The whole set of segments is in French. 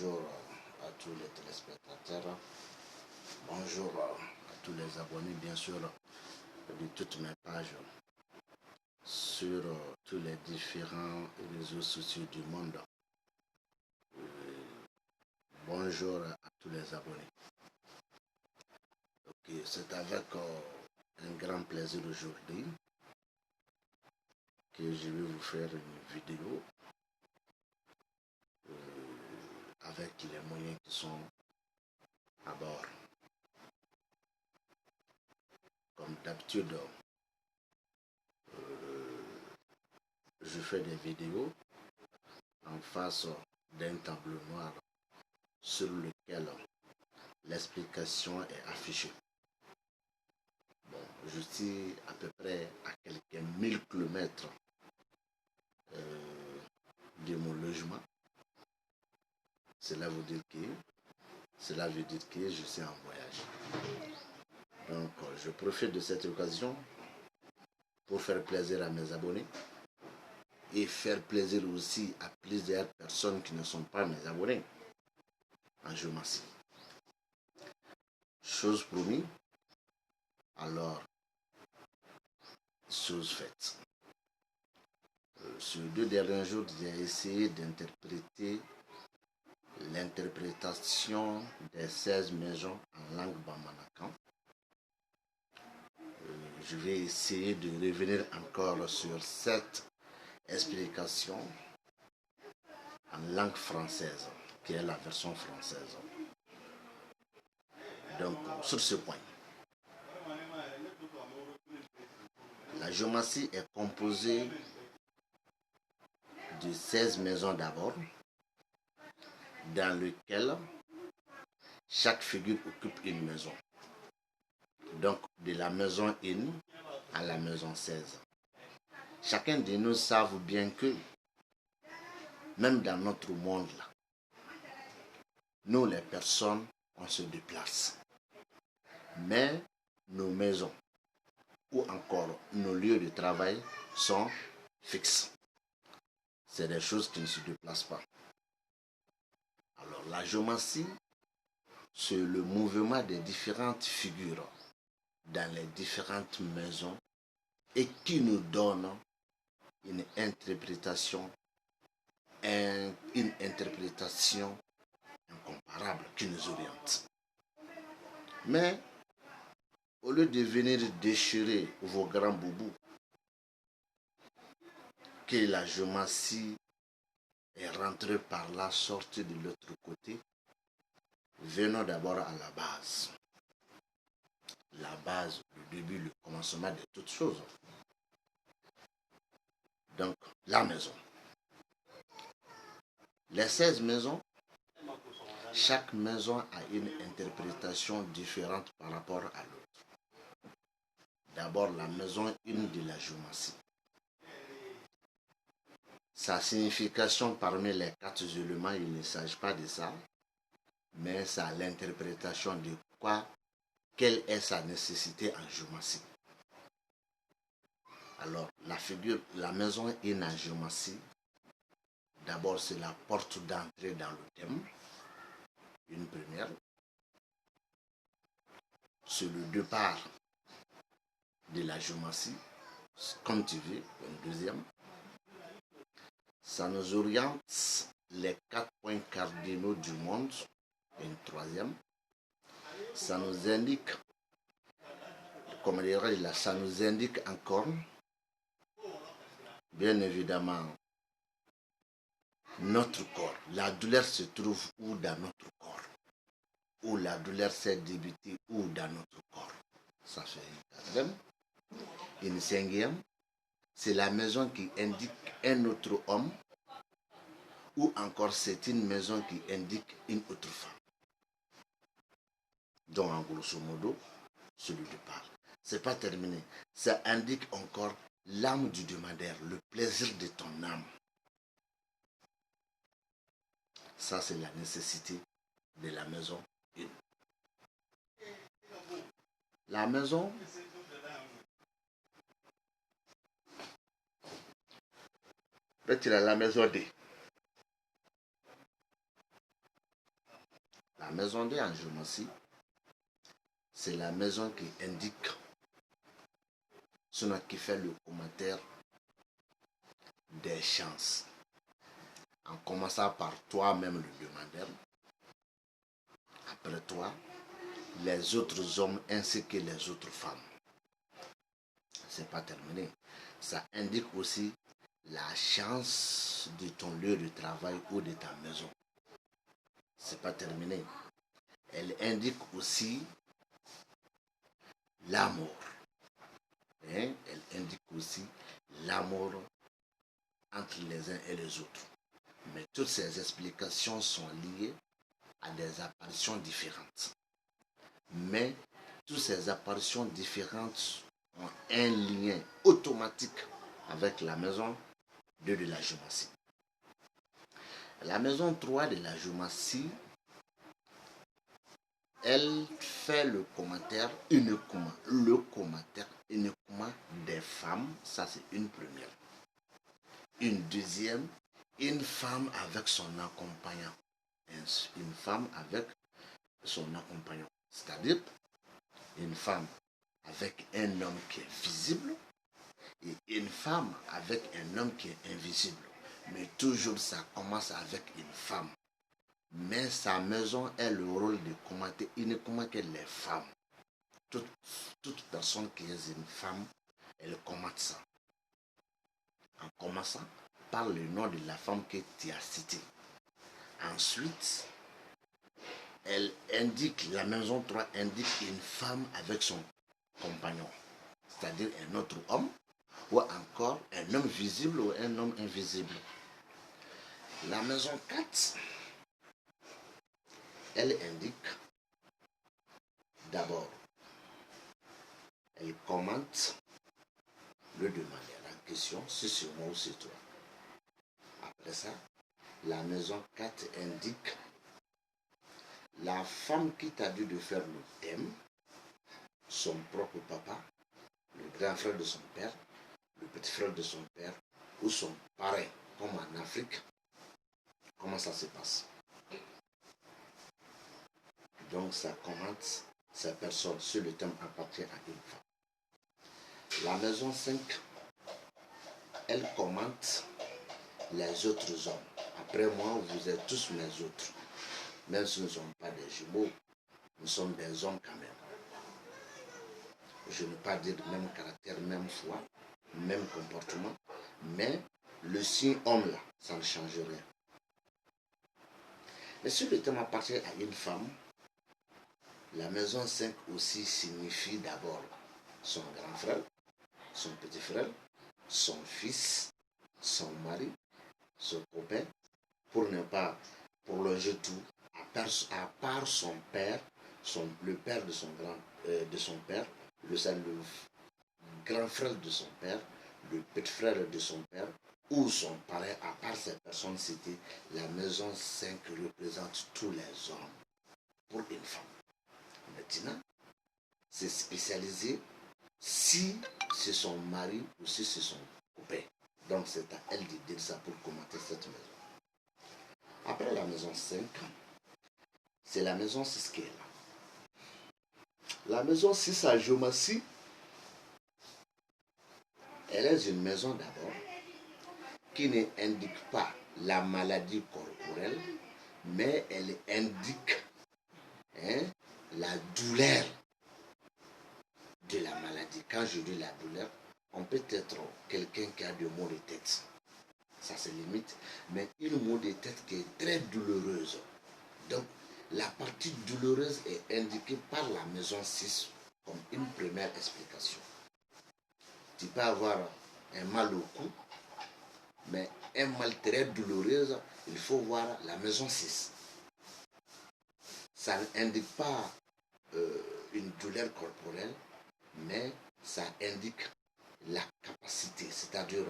Bonjour à tous les téléspectateurs, bonjour à tous les abonnés, bien sûr, de toutes mes pages sur tous les différents réseaux sociaux du monde. Bonjour à tous les abonnés. C'est avec un grand plaisir aujourd'hui que je vais vous faire une vidéo avec les moyens qui sont à bord. Comme d'habitude, je fais des vidéos en face d'un tableau noir sur lequel l'explication est affichée. Bon, je suis à peu près à quelques 1000 km de mon logement. Cela veut dire que je suis en voyage. Donc, je profite de cette occasion pour faire plaisir à mes abonnés et faire plaisir aussi à plusieurs personnes qui ne sont pas mes abonnés en géomancie. Chose promise, alors chose faite. Sur 2 derniers jours, j'ai essayé d'interpréter l'interprétation des 16 maisons en langue bambanakan. Je vais essayer de revenir encore sur cette explication en langue française, qui est la version française. Donc, sur ce point, la géomancie est composée de 16 maisons d'abord, dans lesquelles chaque figure occupe une maison. Donc, de la maison 1 à la maison 16. Chacun de nous savent bien que, même dans notre monde, là, nous les personnes, on se déplace. Mais nos maisons, ou encore nos lieux de travail, sont fixes. C'est des choses qui ne se déplacent pas. Alors, la géomancie, c'est le mouvement des différentes figures dans les différentes maisons et qui nous donne une interprétation incomparable qui nous oriente. Mais au lieu de venir déchirer vos grands boubous, que la géomancie est rentrée par la sortie de l'autre côté, venons d'abord à la base. La base, le début, le commencement de toutes choses. Donc, la maison. Les 16 maisons, chaque maison a une interprétation différente par rapport à l'autre. D'abord, la maison 1 de la géomancie. Sa signification parmi les 4 éléments, il ne s'agit pas de ça, mais c'est l'interprétation de quoi, quelle est sa nécessité en géomancie. Alors, la maison 1 en géomancie, d'abord c'est la porte d'entrée dans le thème, une première. C'est le départ de la géomancie, comme tu veux, une deuxième. Ça nous oriente les 4 points cardinaux du monde, une troisième. Ça nous indique, comme on dirait là, ça nous indique encore, bien évidemment, notre corps. La douleur se trouve où dans notre corps? Où la douleur s'est débutée où dans notre corps? Ça fait une quatrième. Une cinquième, c'est la maison qui indique un autre homme, ou encore c'est une maison qui indique une autre femme. Donc en grosso modo, c'est le départ. C'est pas terminé. Ça indique encore l'âme du demandeur, le plaisir de ton âme. Ça, c'est la nécessité de la maison 1. La maison la maison D. maison 2 en géométrie, c'est la maison qui indique, sinon qui fait le commentaire des chances. En commençant par toi-même le demandeur, après toi, les autres hommes ainsi que les autres femmes. C'est pas terminé. Ça indique aussi la chance de ton lieu de travail ou de ta maison. C'est pas terminé. Elle indique aussi l'amour. Elle indique aussi l'amour entre les uns et les autres. Mais toutes ces explications sont liées à des apparitions différentes. Mais toutes ces apparitions différentes ont un lien automatique avec la maison 2 de la géométrie. La maison 3 de la géométrie, elle fait le commentaire uniquement des femmes. Ça, c'est une première. Une deuxième, une femme avec son accompagnant. Une femme avec son accompagnant. C'est-à-dire une femme avec un homme qui est visible et une femme avec un homme qui est invisible. Mais toujours ça commence avec une femme. Mais sa maison a le rôle de commenter uniquement que les femmes. Toute personne qui est une femme, elle commente ça. En commençant par le nom de la femme que tu as citée. Ensuite, elle indique, la maison 3 indique une femme avec son compagnon, c'est-à-dire un autre homme, ou encore un homme visible ou un homme invisible. La maison 4, elle indique d'abord, elle commente le demandeur en question, si c'est moi ou c'est toi. Après ça, la maison 4 indique la femme qui t'a dit de faire le thème, son propre papa, le grand frère de son père, le petit frère de son père ou son parrain, comme en Afrique. Comment ça se passe? Donc ça commente ces personnes sur le thème appartient à une femme. La maison 5, elle commente les autres hommes. Après moi, vous êtes tous mes autres. Même si nous ne sommes pas des jumeaux, nous sommes des hommes quand même. Je ne veux pas dire même caractère, même foi, même comportement, mais le signe homme là, ça ne change rien. Mais si le thème appartient à une femme, la maison 5 aussi signifie d'abord son grand frère, son petit frère, son fils, son mari, son copain, pour ne pas prolonger tout, à part son père, le père de son père, le grand frère de son père, le petit frère de son père, ou son parrain, à part ces personnes citées, la maison 5 représente tous les hommes pour une femme. Maintenant, c'est spécialisé si c'est son mari ou si c'est son copain. Donc c'est à elle de dire ça pour commenter cette maison. Après la maison 5, c'est la maison 6 qui est là. La maison 6 à géométrie, elle est une maison d'abord qui n'indique pas la maladie corporelle, mais elle indique la douleur de la maladie. Quand je dis la douleur, on peut être quelqu'un qui a des maux de tête. Ça se limite, mais une maux de tête qui est très douloureuse. Donc, la partie douloureuse est indiquée par la maison 6 comme une première explication. Tu peux avoir un mal au cou, mais un mal très douloureux, il faut voir la maison 6. Ça n'indique pas une douleur corporelle, mais ça indique la capacité, c'est-à-dire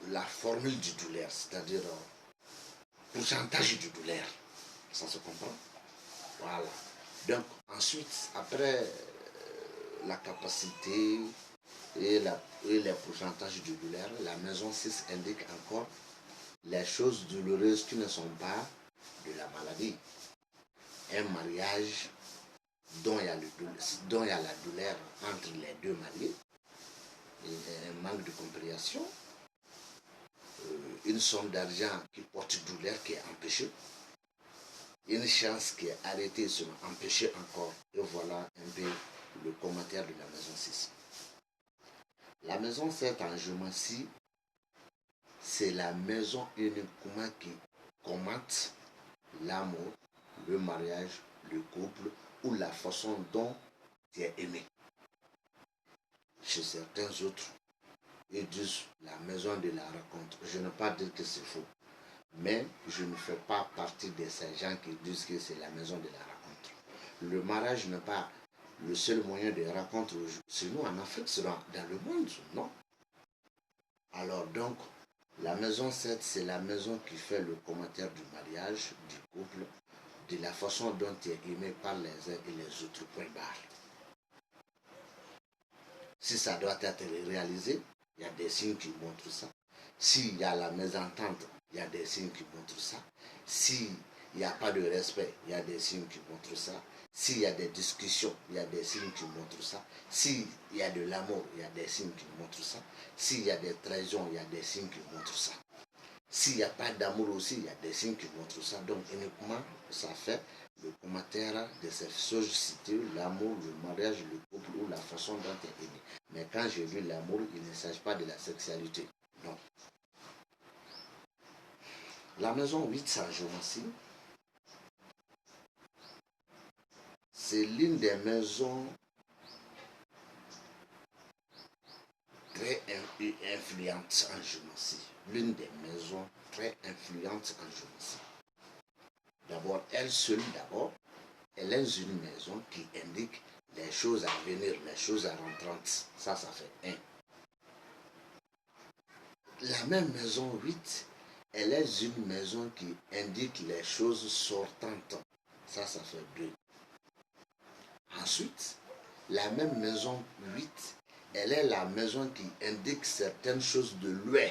la formule du douleur, c'est-à-dire pourcentage du douleur. Ça se comprend? Voilà. Donc ensuite, après la capacité et les pourcentages du douleur, la maison 6 indique encore les choses douloureuses qui ne sont pas de la maladie. un mariage dont il y a la douleur entre les deux mariés, et un manque de compréhension, une somme d'argent qui porte douleur qui est empêchée, une chance qui est arrêtée seulement empêchée encore. Et voilà un peu le commentaire de la maison 6. La maison 7 en géométrie, c'est la maison uniquement qui commente l'amour, le mariage, le couple ou la façon dont tu es aimé. Chez certains autres, ils disent la maison de la rencontre. Je ne veux pas dire que c'est faux, mais je ne fais pas partie de ces gens qui disent que c'est la maison de la rencontre. Le mariage n'est pas le seul moyen de rencontre chez nous en Afrique, c'est dans le monde, non? Alors donc, la maison 7, c'est la maison qui fait le commentaire du mariage, du couple, de la façon dont tu es aimé par les uns et les autres, point barre. Si ça doit être réalisé, il y a des signes qui montrent ça. S'il y a la mésentente, il y a des signes qui montrent ça. S'il n'y a pas de respect, il y a des signes qui montrent ça. S'il y a des discussions, il y a des signes qui montrent ça. S'il y a de l'amour, il y a des signes qui montrent ça. S'il y a des trahisons, il y a des signes qui montrent ça. S'il n'y a pas d'amour aussi, il y a des signes qui montrent ça. Donc uniquement, ça fait le commentaire de ces choses citées, l'amour, le mariage, le couple ou la façon dont tu es aimé. Mais quand j'ai vu l'amour, il ne s'agit pas de la sexualité. Non. La maison 8 Saint Géomancie, c'est l'une des maisons très influentes en géomancie. L'une des maisons très influentes en géomancie. D'abord, elle seule, elle est une maison qui indique les choses à venir, les choses à rentrantes. Ça fait 1. La même maison 8, elle est une maison qui indique les choses sortantes. Ça fait 2. Ensuite, la même maison 8, elle est la maison qui indique certaines choses de loin.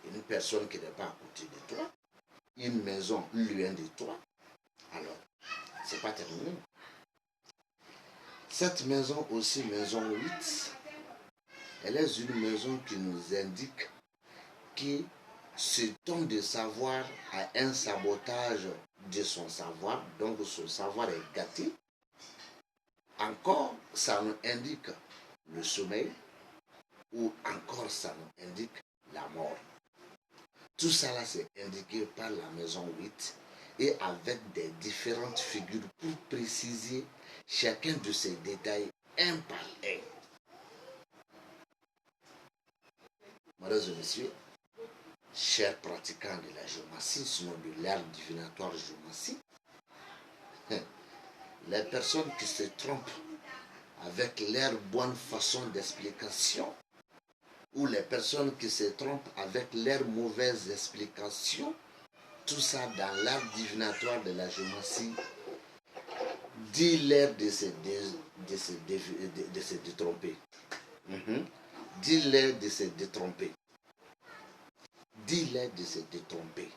Une personne qui n'est pas à côté de toi, une maison loin de toi, alors, c'est pas terminé. Cette maison aussi, maison 8, elle est une maison qui nous indique que ce don de savoir a un sabotage de son savoir, donc son savoir est gâté. Encore, ça nous indique le sommeil, ou encore ça nous indique la mort. Tout ça là, c'est indiqué par la maison 8 et avec des différentes figures pour préciser chacun de ces détails un par un. Mesdames et messieurs, chers pratiquants de la géomancie, sinon de l'art divinatoire géomancie, les personnes qui se trompent avec leur bonne façon d'explication ou les personnes qui se trompent avec leurs mauvaises explications, tout ça dans l'art divinatoire de la géomancie, dis-leur de se détromper. Dis-leur de se détromper. Dis-leur de se détromper.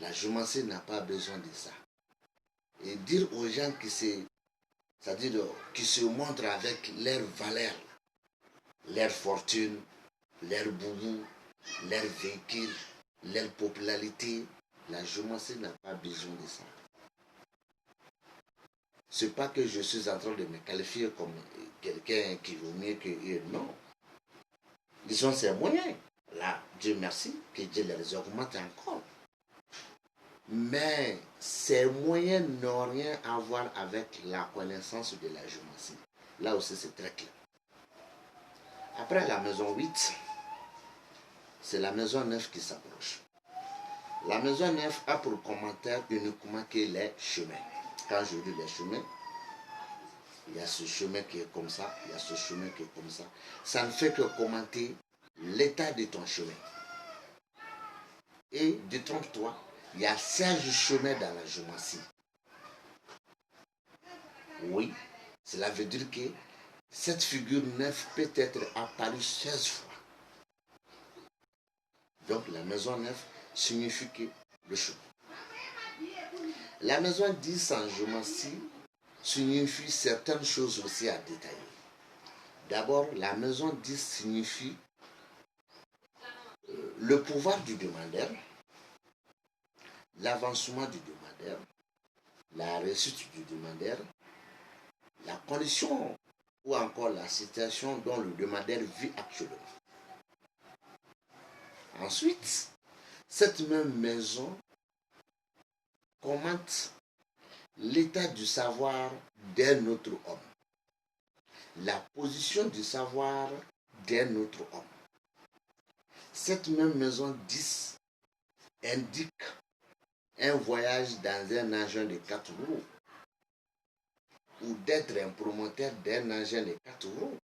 La géomancie n'a pas besoin de ça. Et dire aux gens c'est-à-dire qui se montrent avec leurs valeurs, leur fortune, leur boubou, leur véhicule, leur popularité, la géomancie n'a pas besoin de ça. Ce n'est pas que je suis en train de me qualifier comme quelqu'un qui vaut mieux que eux, non. Ils ont ces moyens. Là, Dieu merci, que Dieu les augmente encore. Mais ces moyens n'ont rien à voir avec la connaissance de la géomancie. Là aussi, c'est très clair. Après la maison 8, c'est la maison 9 qui s'approche. La maison 9 a pour commentaire uniquement que les chemins. Quand je dis les chemins, il y a ce chemin qui est comme ça, il y a ce chemin qui est comme ça. Ça ne fait que commenter l'état de ton chemin. Et détrompe-toi, il y a 16 chemins dans la géomancie. Oui, cela veut dire que cette figure 9 peut être apparue 16 fois. Donc la maison 9 signifie que le chemin. La maison 10 en géométrie signifie certaines choses aussi à détailler. D'abord, la maison 10 signifie le pouvoir du demandeur, l'avancement du demandeur, la réussite du demandeur, la condition ou encore la situation dont le demandeur vit actuellement. Ensuite, cette même maison commente l'état du savoir d'un autre homme, la position du savoir d'un autre homme. Cette même maison 10 indique un voyage dans un engin de 4 roues ou d'être un promoteur d'un engin de 4 roues.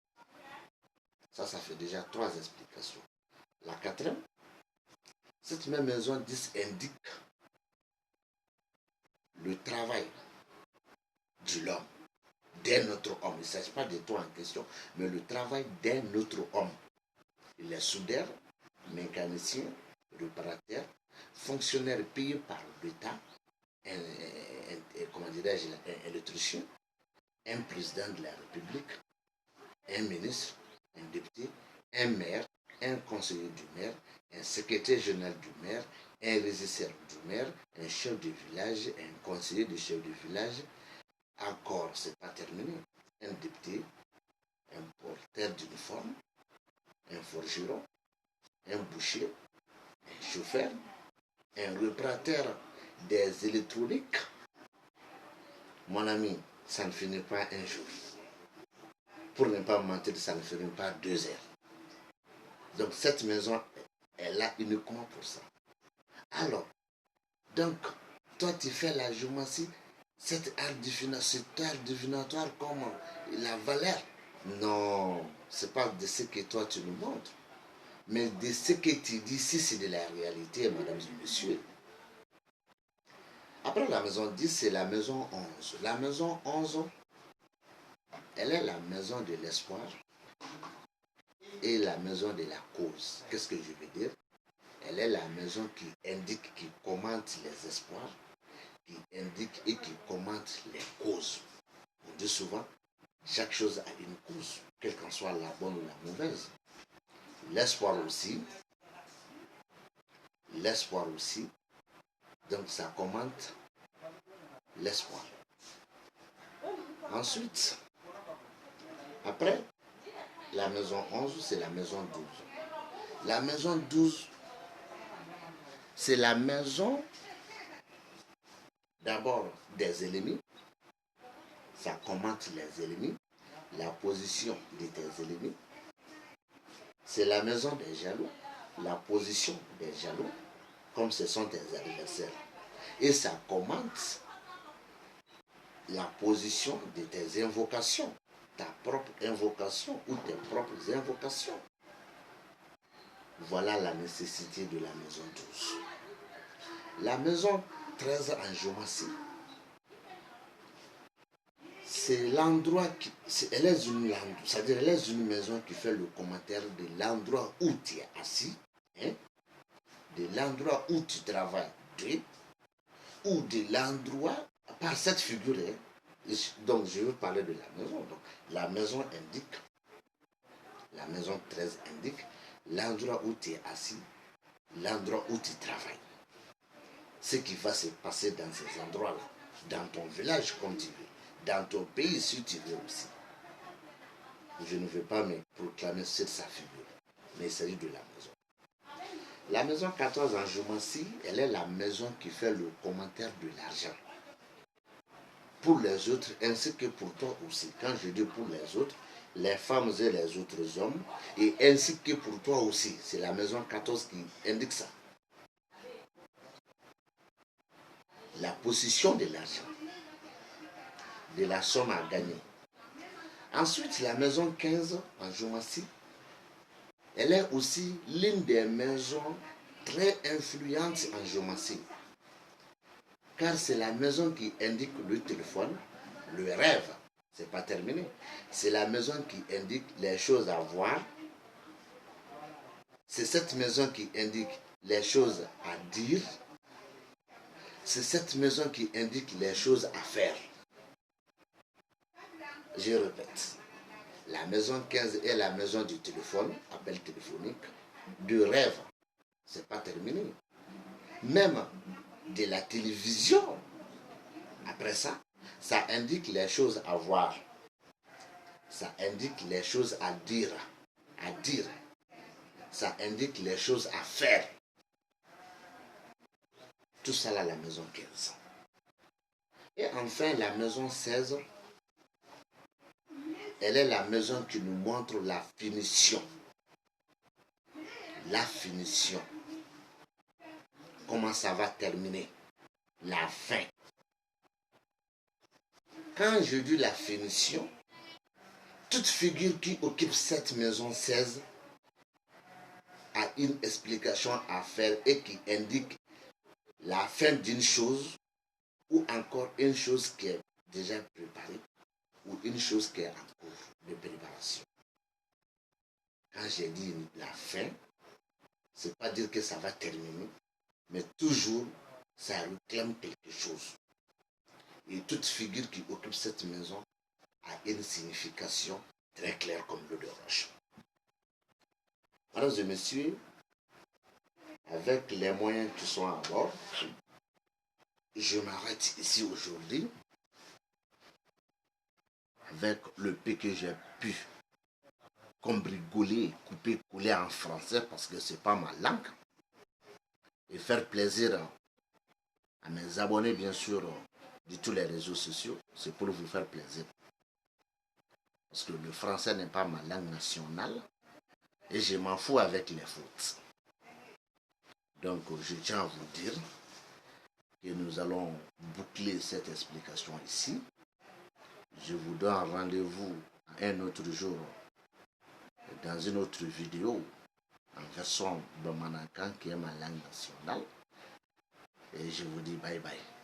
Ça fait déjà 3 explications. La quatrième, cette même maison 10 indique le travail de l'homme, d'un autre homme. Il ne s'agit pas de toi en question, mais le travail d'un autre homme. Il est soudeur, mécanicien, réparateur, fonctionnaire payé par l'État, comment dirais-je, un électricien, un président de la République, un ministre, un député, un maire, un conseiller du maire, un secrétaire général du maire, un régisseur du maire, un chef de village, un conseiller du chef de village. Encore, ce n'est pas terminé. Un député, un porteur d'uniforme, un forgeron, un boucher, un chauffeur, un réparateur des électroniques. Mon ami, ça ne finit pas un jour. Pour ne pas mentir, ça ne finit pas 2 heures. Donc cette maison est là uniquement pour ça. Alors, donc, toi tu fais la géométrie, cet art divinatoire comme la valeur. Non, ce n'est pas de ce que toi tu nous montres, mais de ce que tu dis ici, c'est de la réalité, mesdames et messieurs. Après la maison 10, c'est la maison 11. La maison 11, elle est la maison de l'espoir et la maison de la cause. Qu'est-ce que je veux dire? Elle est la maison qui indique, qui commente les espoirs, qui indique et qui commente les causes. On dit souvent, chaque chose a une cause, quelle qu'en soit la bonne ou la mauvaise. L'espoir aussi, donc ça commente l'espoir. Ensuite, après, la maison 11, c'est la maison 12. La maison 12, c'est la maison d'abord des ennemis. Ça commente les ennemis, la position de tes ennemis. C'est la maison des jaloux, la position des jaloux, comme ce sont tes adversaires. Et ça commente la position de tes invocations, ta propre invocation ou tes propres invocations. Voilà la nécessité de la maison 12. La maison 13 en géométrie, c'est l'endroit qui... Elle est une maison qui fait le commentaire de l'endroit où tu es assis, hein, de l'endroit où tu travailles, ou de l'endroit, par cette figure, hein, donc je veux parler de la maison. Donc, la maison indique, la maison 13 indique l'endroit où tu es assis, l'endroit où tu travailles. Ce qui va se passer dans ces endroits-là, dans ton village comme tu veux, dans ton pays si tu veux aussi. Je ne veux pas me proclamer sur sa figure, mais il s'agit de la maison. La maison 14 en géométrie, elle est la maison qui fait le commentaire de l'argent. Pour les autres, ainsi que pour toi aussi. Quand je dis pour les autres, les femmes et les autres hommes, et ainsi que pour toi aussi. C'est la maison 14 qui indique ça. La position de l'argent, de la somme à gagner. Ensuite, la maison 15 en géométrie, elle est aussi l'une des maisons très influentes en géométrie. Car c'est la maison qui indique le téléphone, le rêve, c'est pas terminé. C'est la maison qui indique les choses à voir. C'est cette maison qui indique les choses à dire. c'est cette maison qui indique les choses à faire. Je répète, la maison 15 est la maison du téléphone, appel téléphonique, de rêve. C'est pas terminé. Même de la télévision. Après ça, ça indique les choses à voir. Ça indique les choses à dire. Ça indique les choses à faire. Tout ça là, la maison 15. Et enfin, la maison 16, elle est la maison qui nous montre la finition. La finition. Comment ça va terminer. La fin. Quand je dis la finition, toute figure qui occupe cette maison 16 a une explication à faire et qui indique la fin d'une chose ou encore une chose qui est déjà préparée ou une chose qui est en cours de préparation. Quand j'ai dit la fin, c'est pas dire que ça va terminer, mais toujours ça réclame quelque chose. Et toute figure qui occupe cette maison a une signification très claire comme l'eau de roche. Mesdames et messieurs, avec les moyens qui sont à bord, je m'arrête ici aujourd'hui avec le peu que j'ai pu cambricoler, couper, coller en français parce que ce n'est pas ma langue et faire plaisir à mes abonnés bien sûr de tous les réseaux sociaux, c'est pour vous faire plaisir. Parce que le français n'est pas ma langue nationale et je m'en fous avec les fautes. Donc je tiens à vous dire que nous allons boucler cette explication ici. Je vous donne rendez-vous un autre jour dans une autre vidéo en version Bamanakan qui est ma langue nationale. Et je vous dis bye bye.